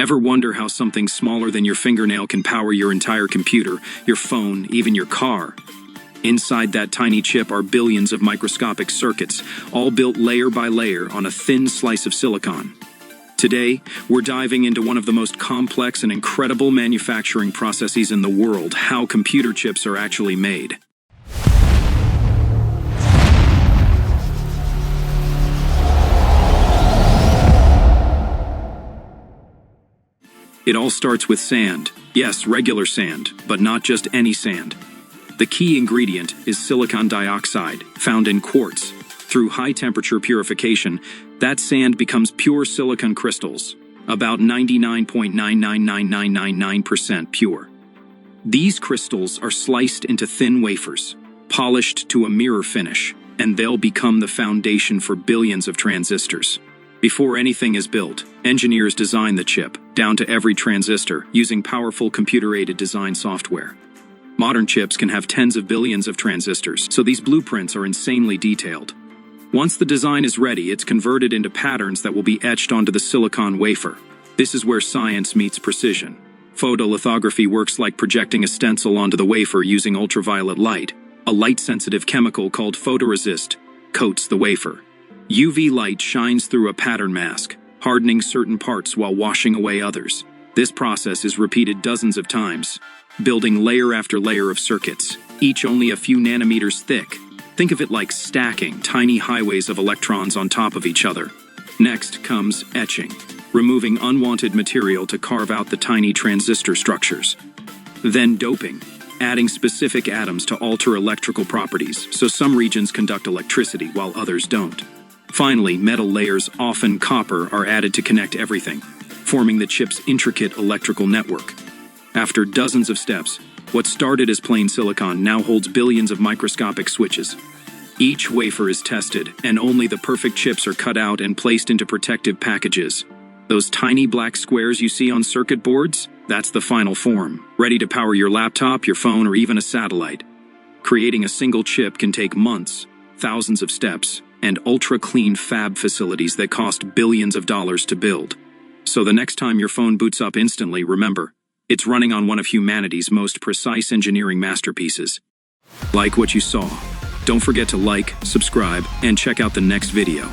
Ever wonder how something smaller than your fingernail can power your entire computer, your phone, even your car? Inside that tiny chip are billions of microscopic circuits, all built layer by layer on a thin slice of silicon. Today, we're diving into one of the most complex and incredible manufacturing processes in the world, how computer chips are actually made. It all starts with sand. Yes, regular sand, but not just any sand. The key ingredient is silicon dioxide, found in quartz. Through high-temperature purification, that sand becomes pure silicon crystals, about 99.999999% pure. These crystals are sliced into thin wafers, polished to a mirror finish, and they'll become the foundation for billions of transistors. Before anything is built, engineers design the chip, down to every transistor, using powerful computer-aided design software. Modern chips can have tens of billions of transistors, so these blueprints are insanely detailed. Once the design is ready, it's converted into patterns that will be etched onto the silicon wafer. This is where science meets precision. Photolithography works like projecting a stencil onto the wafer using ultraviolet light. A light-sensitive chemical called photoresist coats the wafer. UV light shines through a pattern mask, hardening certain parts while washing away others. This process is repeated dozens of times, building layer after layer of circuits, each only a few nanometers thick. Think of it like stacking tiny highways of electrons on top of each other. Next comes etching, removing unwanted material to carve out the tiny transistor structures. Then doping, adding specific atoms to alter electrical properties, so some regions conduct electricity while others don't. Finally, metal layers, often copper, are added to connect everything, forming the chip's intricate electrical network. After dozens of steps, what started as plain silicon now holds billions of microscopic switches. Each wafer is tested, and only the perfect chips are cut out and placed into protective packages. Those tiny black squares you see on circuit boards? That's the final form, ready to power your laptop, your phone, or even a satellite. Creating a single chip can take months, thousands of steps, and ultra-clean fab facilities that cost billions of dollars to build. So the next time your phone boots up instantly, remember, it's running on one of humanity's most precise engineering masterpieces. Like what you saw. Don't forget to like, subscribe, and check out the next video.